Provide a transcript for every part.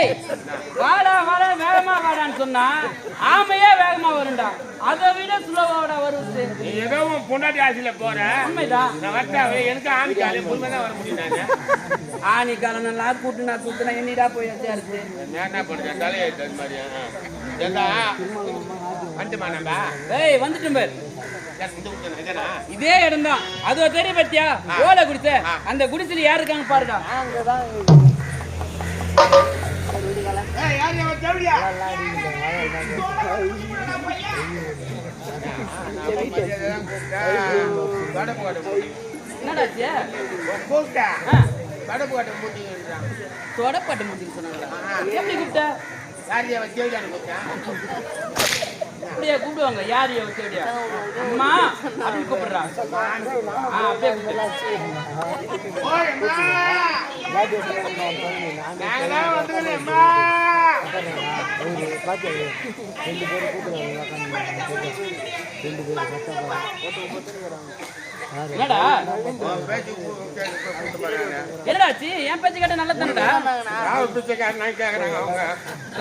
டேய் வாடா வாடா வேகமா வாடான்னு சொன்னா ஆமையே வேகமா வரும்டா. அதை விட ஸ்லோவாடா வருது. நீ ஏதோ உன் பொண்டாட்டி ஆசையில போற. உண்மைதான். நான் வட்டாவே எனக்கு ஆணிக்காலே பொறுமையா வர முடியும். நானு ஆணிக்காலம் நல்லா கூட்டுனா சுத்துனா என்னடா போய் சேர்த்து என்ன பண்ணுறேன் தலையை அது மாதிரி வந்துட்டுமா நம்பா. ஏய் வந்துட்டும் பேர் இதே இடம் தான். அது தெரிய பத்தியா ஓலை குடிச்ச அந்த குடிசையில யாரு இருக்காங்க பாருடா. என்னடாச்சு தொடப்பாட்டு மூட்டின்னு சொன்னாங்களா? எப்படி கூப்பிட்ட? யாரையா வச்சேடியான்னு கூப்பிட்டேன். அப்படியே கூப்பிடுவாங்க. யாரையா வச்சேடியா? அம்மா அப்படின்னு கூப்பிடுறா. அப்படியே என்னடா என்னடாச்சு? என் பேச்சு கேட்ட நல்ல தானடா. ராவ் பிச்சைக்காரன் கேக்குறாங்க அவங்க.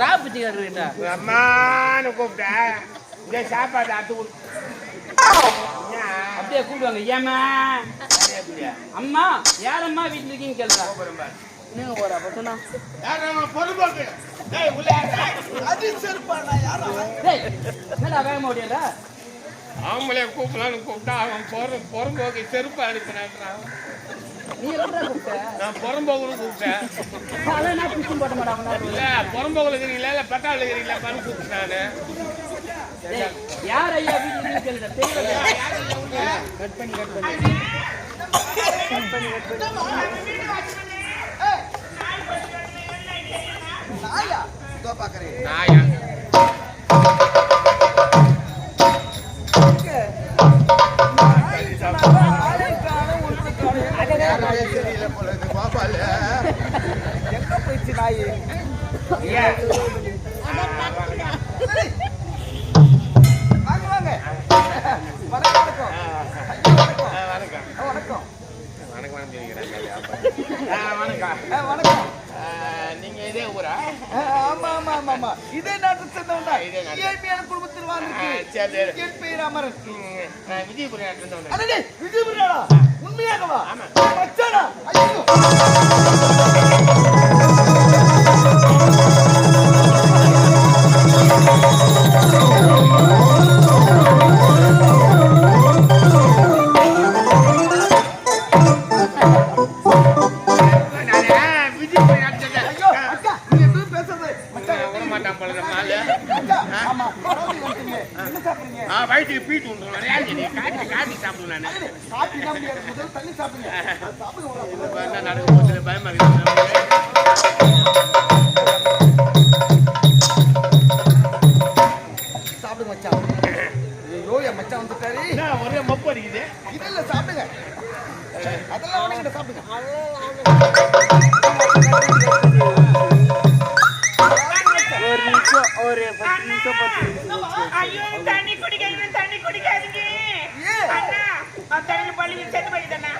ராவ் பிச்சைக்காரன்டா அம்மான்னு கூப்பிட்டேன். இந்த சாப்பாடு அத்து அப்படியே கூப்பிடுவாங்க. ஏமா அம்மா யாரம்மா வீட்டுல இருக்கீங்க கேளுடா. நீங்க போறா பசனா பொறுப்பாக்கு. என்னடா வேகமா ஓடியாடா? அவங்களே கூப்பிடலான்னு கூப்பிட்டா அவன் புறம்போக்கு செருப்பு அனுப்பினான். நீ எப்படா கூப்பிட்ட? நான் புறம்போக்குன்னு கூப்பிட்டேன். அதான் நான் பிடிச்சும் போட்ட மாட்டாங்க. இல்ல புறம்போக்குல இருக்கிறீங்களா இல்ல பெட்டால இருக்கிறீங்களா பண்ணு கூப்பிட்டானு. யார் ஐயா வீட்டுல கேளுடா. தெரியல. கட் பண்ணி நாயா தோ பாக்கறேன். நாயா எங்க போயிடுச்சு நாய்? வாங்க வாங்க. வணக்கம் வணக்கம் வணக்கம். வணக்கம். நீங்க இதே ஊரா? ஆமா ஆமா ஆமா ஆமா இதே நாட்டு சேர்ந்தவன்டா. ஏழ்மையான குடும்பத்தில் வாழ்ந்துட்டு என் பேர் அமரன். விஜயபுரி நாட்டுல இருந்து வந்தேன். அடடே விஜயபுரியாடா? உண்மையாகவா? மச்சானா? ஐயோ வயிற்றுக்கு பீட்டு காட்டி சாப்பிடுவேன். என்ன நடக்கும் போது பயமா இருக்கு. சாப்பிடுங்க மச்சான். ஐயோ என் மச்சான் வந்துட்டாரு. ஒரே மப்பு அடிக்குது. இதெல்லாம் சாப்பிடுங்க. அதெல்லாம் அவனுக்கிட்ட சாப்பிடுங்க. ஒரு நிமிஷம் ஒரு 10 நிமிஷம் 10 நிமிஷம். ஐயோ தண்ணி குடிக்காதீங்க. அண்ணா தண்ணி பள்ளி செத்து போயிட்டேனா.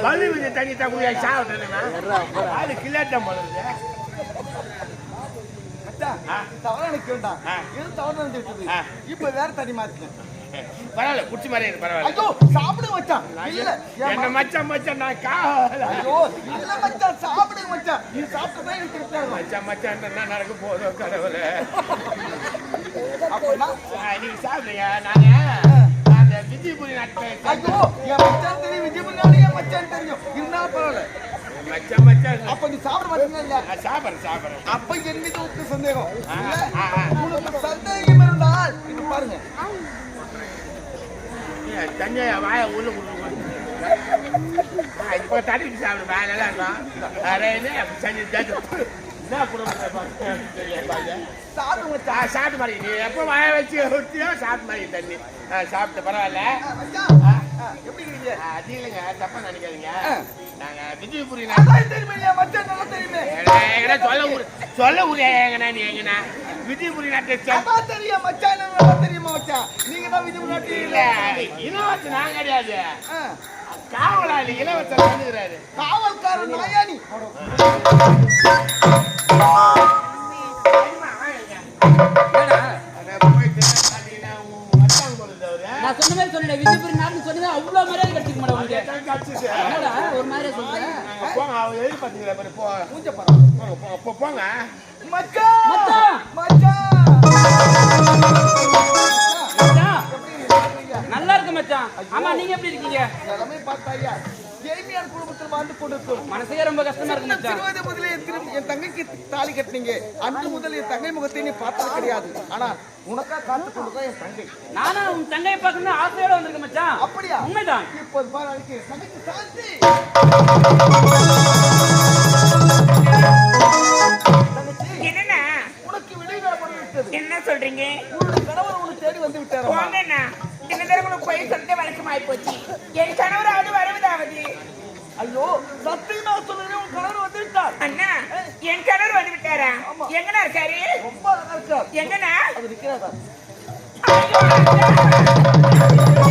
பள்ளி விஜய தண்ணி தான் குடியா சாப்பிட்டேன்னா அது கிளாட்டம் போடுறது. இப்ப வேற தண்ணி மாத்தினேன். பரவாயில்ல குடிச்சு மாதிரி பரவாயில்ல. ஐயோ சாப்பிடுங்க மச்சான். இல்ல என்ன மச்சான் நான் ஐயோ இல்ல மச்சான் சாப்பிடுங்க மச்சான். நீ சாப்பிட்டா எனக்கு திருப்தியா மச்சான் என்ன நடக்க போதோ கடவுளே. அப்பனா நீங்க சாப்பிடுங்க. நாங்க அந்த விஜயபுரி நாட்டு. ஐயோ என் மச்சான் தெரியும். விஜயபுரி நாடு என் மச்சான் தெரியும். இருந்தாலும் பரவாயில்ல. மச்சான் அப்ப நீ சாப்பிட மாட்டீங்களா? இல்ல சாப்பிடுறேன். அப்ப என்னது சந்தேகம் உங்களுக்கு சந்தேகம் இருந்தால் இது பாருங்க. தஞ்சையா வாய உள்ள இப்போ தண்ணி சாப்பிடு வேலை எல்லாம் சாப்பிட்டு மாதிரி நீ எப்போ வாய வச்சு ஊற்றியோ சாப்பிட்டு மாதிரி தண்ணி சாப்பிட்டு பரவாயில்ல. எப்படி அது இல்லைங்க தப்பா நினைக்காதீங்க. நாங்க விஜயபுரி தெரியுமே மச்சான் நல்லா தெரியுமே. சொல்ல முடியாங்கண்ணா நீ எங்கண்ணா விதிமுறை நாட்டை சேர்ந்த அதான் தெரியும் மச்சான், நல்லா தெரியுமா மச்சான்? நீங்க தான் விதிமுறை நாட்டு இல்ல இளவரசன் நான் கிடையாது. காவலாளி இளவரசர் வந்துகிறாரு. காவல்காரன் நாயானி. நான் சொன்ன மாதிரி சொன்னேன் விதிபுரி நாடுன்னு சொன்னது அவ்வளவு மரியாதை கிடைச்சிக்க மாட்டேன் உங்களுக்கு. என்னடா ஒரு மாதிரியே சொல்றேன். போங்க அவ எழுதி பாத்தீங்களா பாரு போ மூஞ்ச பாரு. போங்க மச்சான் மச்சான். மச்சான் மச்சான் நல்லா இருக்கு மச்சான். ஆமா நீங்க எப்படி இருக்கீங்க? எல்லாமே பார்த்தாயா ஜெய்மியார் குடும்பத்தில் வாழ்ந்து கொண்டிருக்கும். மனசே ரொம்ப கஷ்டமா இருக்கு மச்சான். சிறுவயது முதலே என் தங்கைக்கு தாலி கட்டினீங்க. அன்று முதல் என் தங்கை முகத்தை நீ பார்த்தது கிடையாது. ஆனா உனக்கா காத்து கொண்டுதான் என் தங்கை. நானும் உன் தங்கையை பார்க்கணும்னு ஆசையோட வந்திருக்கேன் மச்சான். அப்படியா? உண்மைதான். இப்போது பாரு அழைக்கு தங்கைக்கு சாந்தி. என்னண்ணா உனக்கு விடைகாலப்பட்டு விட்டது. என்ன சொல்றீங்க? உன்னுடைய கணவர் உன்னை தேடி வந்து விட்டாரா? போங்கண்ணா, இந்த தடவை போய் சொல்லிட்டு வழக்கமாய் போச்சு. என் கணவராவது வருவதாவது. ஐயோ சத்தியமா சொல்லுறேன், உன் கணவர் வந்து விட்டார். அண்ணா என் கணவர் வந்து விட்டாரா? எங்கண்ணா இருக்காரு? ரொம்ப அழகா இருக்கார். எங்கண்ணா? அது இருக்கிறதா? ஐயோ, அண்ணா.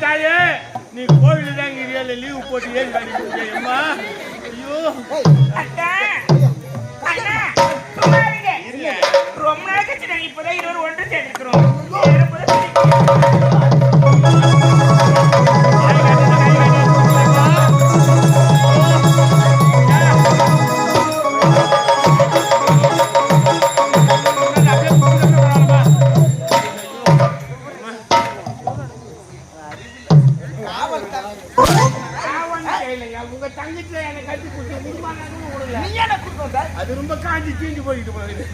தாயே நீ கோவில தான் லீவு போட்டு ஏன் அம்மா ஐயோ அண்ணா, அண்ணா, சும்மா இருங்க. ரொம்ப நாள் கழிச்சு நாங்க இப்பதான் இருவர் ஒன்று சேர்ந்துக்கிறோம். உங்க தங்கச்சி எனக்கு கட்டி கொடுத்து நீ என்ன கூட்டு வந்த? அது ரொம்ப காஞ்சி தீஞ்சு போயிட்டு போகுது.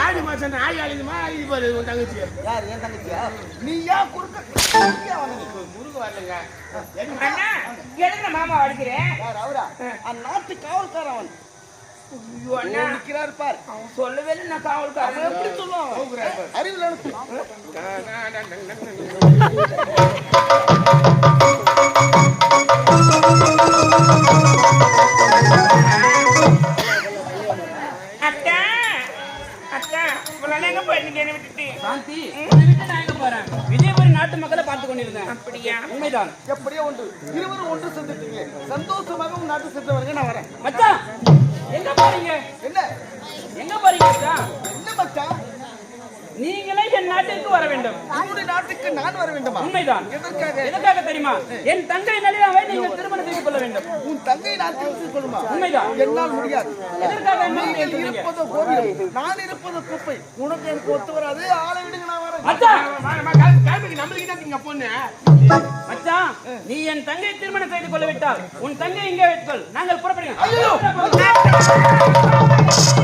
ஆடி மாசம் நாய் அழிஞ்சுமா அழிஞ்சு போகுது உங்க தங்கச்சி. யார் என் தங்கச்சியா? நீ ஏன் குறுக்க முருக வரலங்க. அண்ணா எதுக்கு மாமா அடிக்கிறேன்? யார் அவரா? அந்நாட்டு காவல்காரன் அவன். ஐயோ அண்ணா, நிற்கிறார் பார். அவன் சொல்லவே இல்லை நான் காவல்காரன். அவன் எப்படி சொல்லுவான்? அறிவில் அனுப்பு. அக்கா அக்கா இவ்வளவு எங்க போயிருந்தீங்க என்னை விட்டுட்டு? சாந்தி உன்னை விட்டு நான் எங்க போறேன்? விஜயபுரி நாட்டு மக்களை பார்த்து கொண்டிருந்தேன். அப்படியா? உண்மைதான். எப்படியோ ஒன்று இருவரும் ஒன்று சேர்ந்துட்டீங்க. சந்தோஷமாக உன் நாட்டு சென்றவர்கள் நான் வரேன். மச்சான் எங்க போறீங்க? என்ன எங்க போறீங்க மச்சான்? என்ன மச்சான்? நீங்களே என் நாட்டிற்கு வர வேண்டும். உன்னுடைய நாட்டுக்கு நான் வர வேண்டுமா? உண்மைதான். எதற்காக? எதற்காக தெரியுமா? என் தங்கை நலியாவை நீங்கள் திருமணம் செய்து கொள்ள வேண்டும். உன் தங்கை நான் திருத்திக் கொள்ளுமா? உண்மைதான். என்னால் முடியாது. எதற்காக என்ன நீங்கள் சொல்றீங்க? இருப்பதோ கோவில், நான் இருப்பதோ குப்பை. உனக்கு எனக்கு ஒத்து வராது. ஆளை விடுங்க, நான் வரேன். மச்சான் கிளம்பிக்கு நம்மளுக்கு தான் இங்க பொண்ணு. மச்சான் நீ என் தங்கை திருமணம் செய்து கொள்ள விட்டால் உன் தங்கை இங்கே வைத்துக்கொள். நாங்கள் புறப்படுகிறோம். ஐயோ!